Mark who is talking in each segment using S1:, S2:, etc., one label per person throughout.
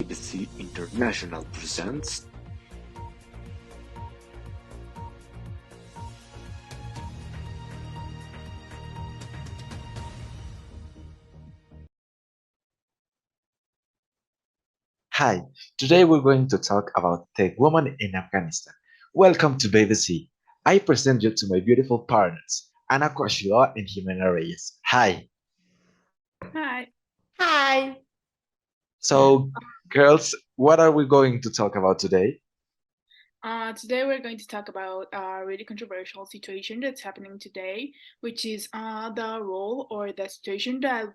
S1: BBC International presents.
S2: Hi, today we're going to talk about the woman in Afghanistan. Welcome to BBC. I present you to my beautiful partners, Ana Kwashila and Jimena Reyes. Hi.
S3: Hi.
S4: Hi.
S2: So, girls, what are we going to talk about today?
S3: Today we're going to talk about a really controversial situation that's happening today, which is the role or the situation that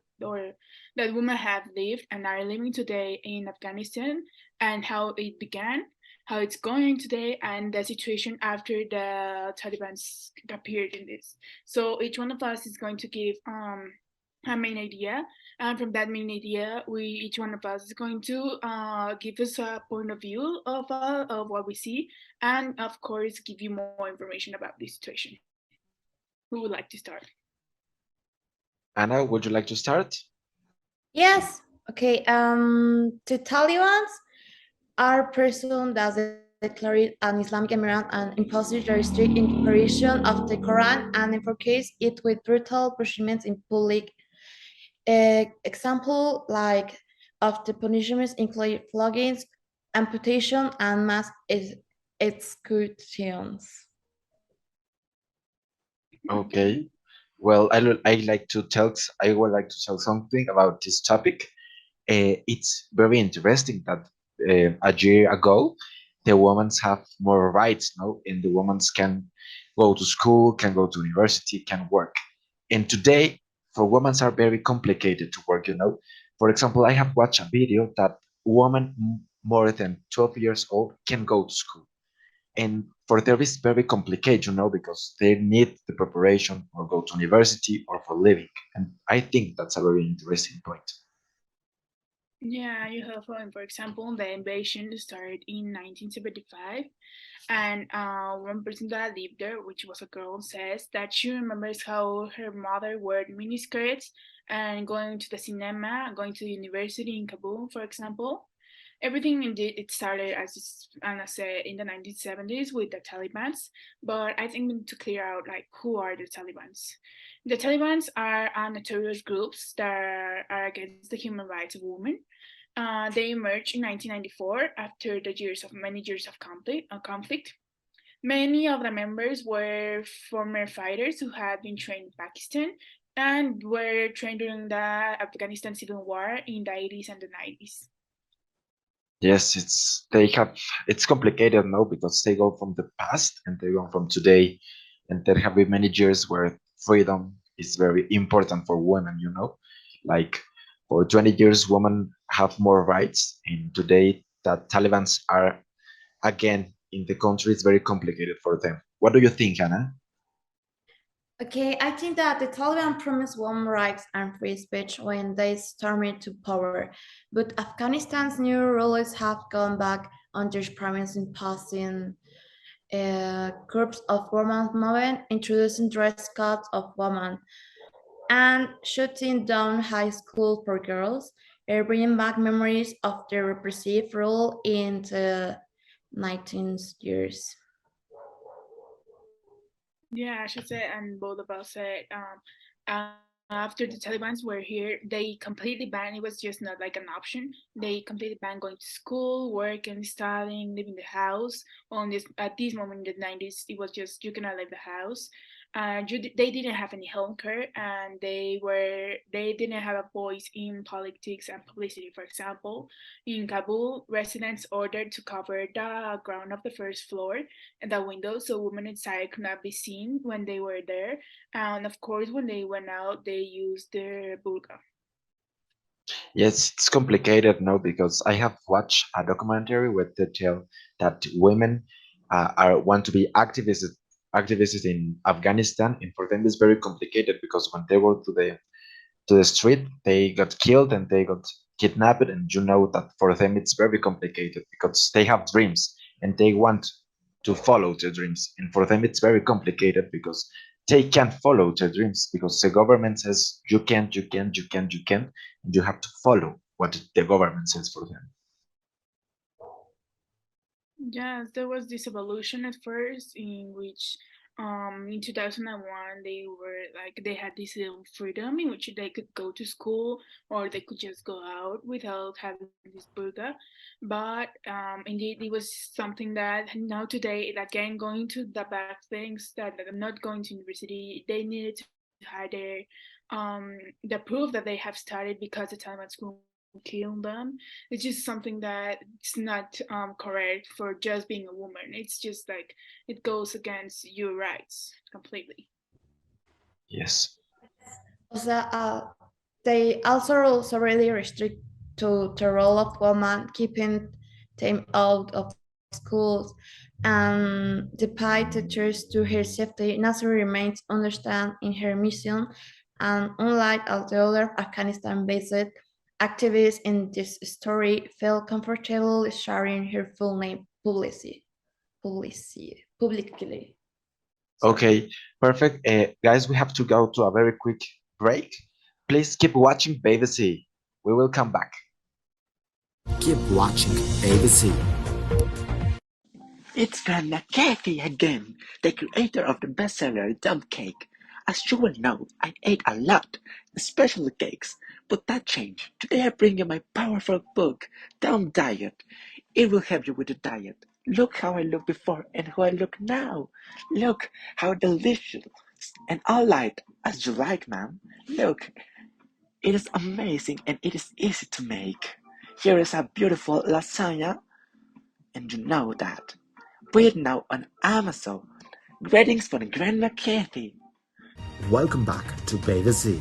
S3: women have lived and are living today in Afghanistan, and how it began, how it's going today, and the situation after the Taliban appeared in this. So each one of us is going to give a main idea, and from that main idea, we each one of us is going to give us a point of view of what we see, and of course give you more information about this situation. Who would like to start?
S2: Anna, would you like to start?
S4: Yes. Okay. The Taliban are person that declared an Islamic Emirate and imposed their strict interpretation of the Quran and enforced it with brutal punishments in public. Example like of the punishments include floggings, amputation, and mass executions.
S2: Okay. Well, I would like to tell something about this topic. It's very interesting that a year ago the women have more rights now, and the women can go to school, can go to university, can work. And today, for women are very complicated to work. For example, I have watched a video that women more than 12 years old can go to school, and for them it's very complicated, because they need the preparation or go to university or for living. And I think that's a very interesting point.
S3: Yeah, you have, for example, the invasion started in 1975, and one person that lived there, which was a girl, says that she remembers how her mother wore miniskirts and going to the cinema, going to the university in Kabul, for example. Everything indeed it started as Anna said in the 1970s with the Taliban's, but I think we need to clear out like who are the Taliban's. The Taliban's are notorious groups that are against the human rights of women. They emerged in 1994 after many years of conflict. Many of the members were former fighters who had been trained in Pakistan and were trained during the Afghanistan Civil War in the 80s and the 90s.
S2: Yes, it's complicated now because they go from the past and they go from today, and there have been many years where freedom is very important for women. Like for 20 years, women have more rights, and today that Taliban's are again in the country. It's very complicated for them. What do you think, Anna?
S4: Okay, I think that the Taliban promised women's rights and free speech when they stormed to power, but Afghanistan's new rulers have gone back on their promise, imposing groups of women movement, introducing dress codes of women, and shutting down high school for girls, bringing back memories of the repressive rule in the 19th years.
S3: Yeah, I should say, and both of us said after the Taliban's were here, they completely banned. It was just not like an option. They completely banned going to school, work, and studying, leaving the house. On this at this moment in the 90s, it was just you cannot leave the house. They didn't have any home care, and they didn't have a voice in politics and publicity. For example, in Kabul, residents ordered to cover the ground of the first floor and the windows so women inside could not be seen when they were there. And of course, when they went out, they used their burqa.
S2: Yes, it's complicated now because I have watched a documentary where they tell that women are want to be activists in Afghanistan, and for them it's very complicated because when they go to the street, they got killed and they got kidnapped, and that for them it's very complicated because they have dreams and they want to follow their dreams, and for them it's very complicated because they can't follow their dreams because the government says you can't, and you have to follow what the government says for them.
S3: Yes, there was this evolution at first in which in 2001 they were like they had this freedom in which they could go to school or they could just go out without having this burqa. But indeed it was something that now today again going to the back things that I'm not going to university, they needed to hide the proof that they have started because the Taliban school killed them. It's just something that it's not correct for just being a woman. It's just like it goes against your rights completely.
S2: Yes.
S4: Also, they also really restrict to the role of women, keeping them out of schools. And despite teachers to her safety, Nasser remains understand in her mission. And unlike all the other Afghanistan-based activists in this story, felt comfortable sharing her full name publicly. Sorry.
S2: Okay, perfect. Guys, we have to go to a very quick break. Please keep watching BBC. We will come back.
S5: Keep watching ABC.
S6: It's Grandma Kathy again, the creator of the bestseller Dump Cake. As you will know, I ate a lot, especially cakes, but that changed. Today I bring you my powerful book, Dump Diet. It will help you with the diet. Look how I look before and how I look now. Look how delicious and all light as you like, ma'am. Look, it is amazing and it is easy to make. Here is a beautiful lasagna, and you know that. Buy it now on Amazon. Greetings from Grandma Kathy.
S5: Welcome back to BBC.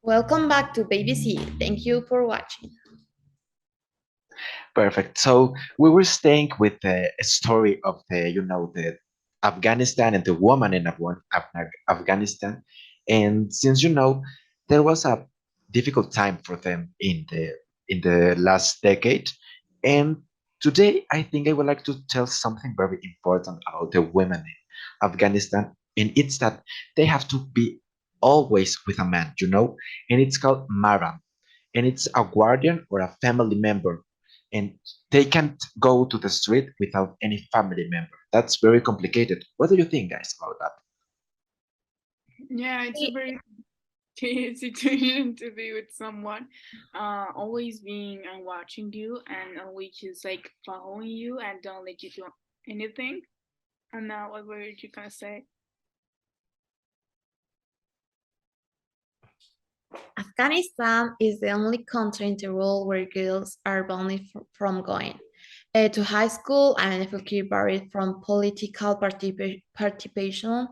S4: Welcome back to BBC. Thank you for watching.
S2: Perfect. So we were staying with the story of the Afghanistan and the woman in Afghanistan. And since there was a difficult time for them in the last decade. And today, I think I would like to tell something very important about the women in Afghanistan. And it's that they have to be always with a man. And it's called Maram, and it's a guardian or a family member, and they can't go to the street without any family member. That's very complicated. What do you think, guys, about that?
S3: Yeah, it's a very complicated situation to be with someone, always being and watching you and always just like following you and don't let you do anything. And now, what were you gonna say?
S4: Afghanistan is the only country in the world where girls are banned from going to high school, and effectively barred from political participation,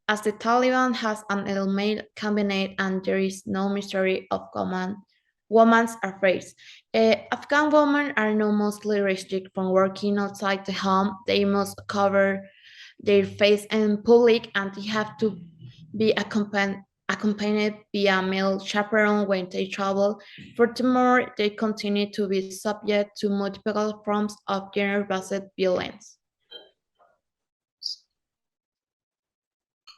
S4: as the Taliban has an element cabinet and there is no mystery of women's affairs. Afghan women are now mostly restricted from working outside the home. They must cover their face in public and they have to be accompanied by a male chaperone when they travel. Furthermore, they continue to be subject to multiple forms of gender-based violence.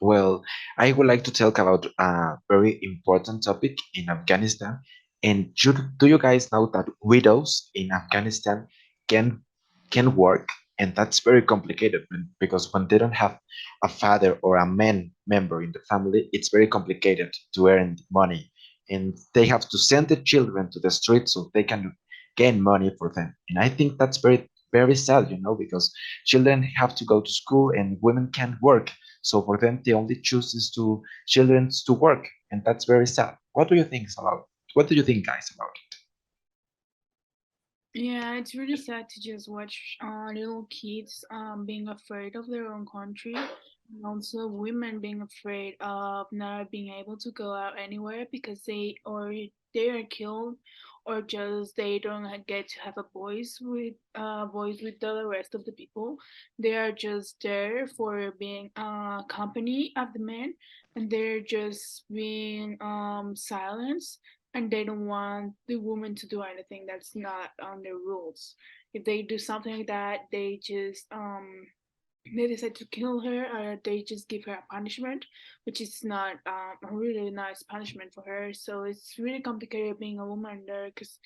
S2: Well, I would like to talk about a very important topic in Afghanistan. And do you guys know that widows in Afghanistan can can work? And that's very complicated because when they don't have a father or a man member in the family, it's very complicated to earn money. And they have to send the children to the street so they can gain money for them. And I think that's very, very sad, because children have to go to school and women can't work, so for them, the only choice is to children to work, and that's very sad. What do you think about? What do you think, guys, about it?
S3: Yeah, it's really sad to just watch little kids being afraid of their own country, and also women being afraid of not being able to go out anywhere because they are killed, or just they don't get to have a voice with the rest of the people. They are just there for being company of the men, and they're just being silenced, and they don't want the woman to do anything that's not on their rules. If they do something like that, they decide to kill her, or they just give her a punishment, which is not a really nice punishment for her. So it's really complicated being a woman there because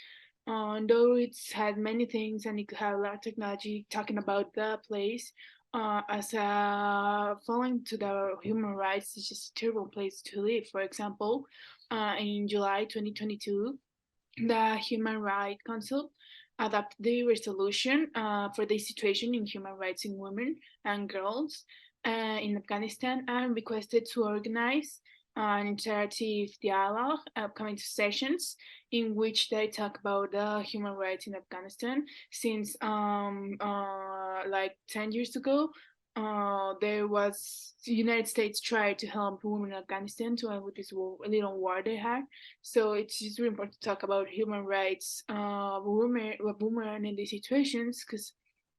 S3: Though it's had many things and it could have a lot of technology talking about the place, as a falling to the human rights, it's just a terrible place to live. For example, in July 2022, the Human Rights Council adopted the resolution for the situation in human rights in women and girls in Afghanistan and requested to organize an interactive dialogue, upcoming sessions in which they talk about the human rights in Afghanistan. Since like 10 years ago, there was the United States tried to help women in Afghanistan to end with this little war they had. So it's just really important to talk about human rights, women in these situations, because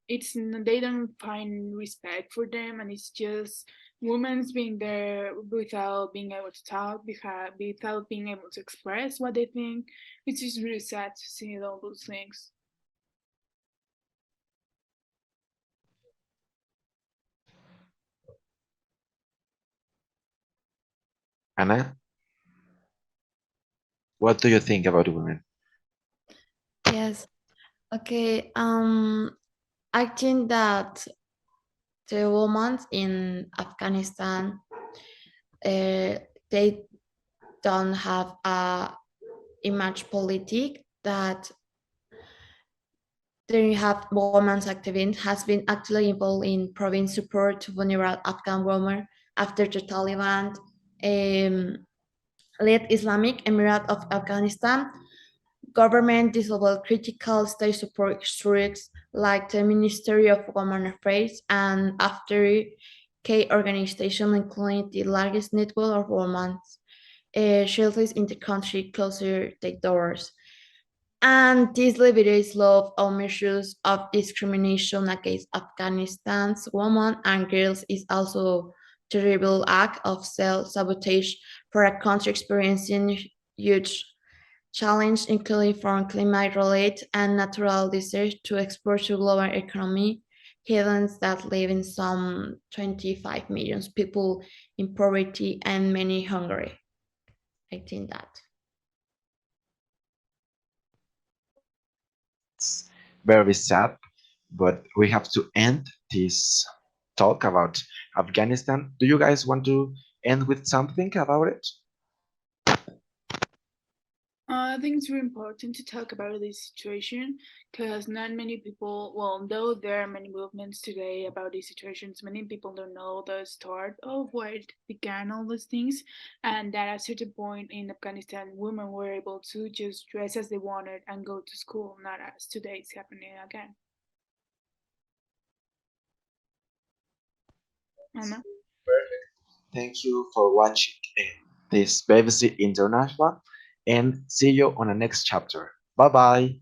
S3: they don't find respect for them, and it's just women's being there without being able to talk, without being able to express what they think. It's just really sad to see all those things.
S2: Anna, what do you think about women?
S4: Yes. Okay. I think that the women in Afghanistan, they don't have a image politic that they have women's activism has been actively involved in providing support to vulnerable Afghan women after the Taliban led Islamic Emirate of Afghanistan. Government dissolved critical state support structures like the Ministry of Women Affairs and after K organization, including the largest network of women's shelters in the country, closer their doors. And this liberates law of measures of discrimination against Afghanistan's women and girls is also a terrible act of self-sabotage for a country experiencing huge challenge, including from climate-related and natural disasters to export to global economy, heathens that live in some 25 million people in poverty and many hungry. I think that.
S2: It's very sad, but we have to end this talk about Afghanistan. Do you guys want to end with something about it?
S3: I think it's really important to talk about this situation because not many people, well, though there are many movements today about these situations, many people don't know the start of where it began all these things, and that at a certain point in Afghanistan, women were able to just dress as they wanted and go to school, not as today it's happening again. Anna?
S2: Thank you for watching this BBC International and see you on the next chapter. Bye bye.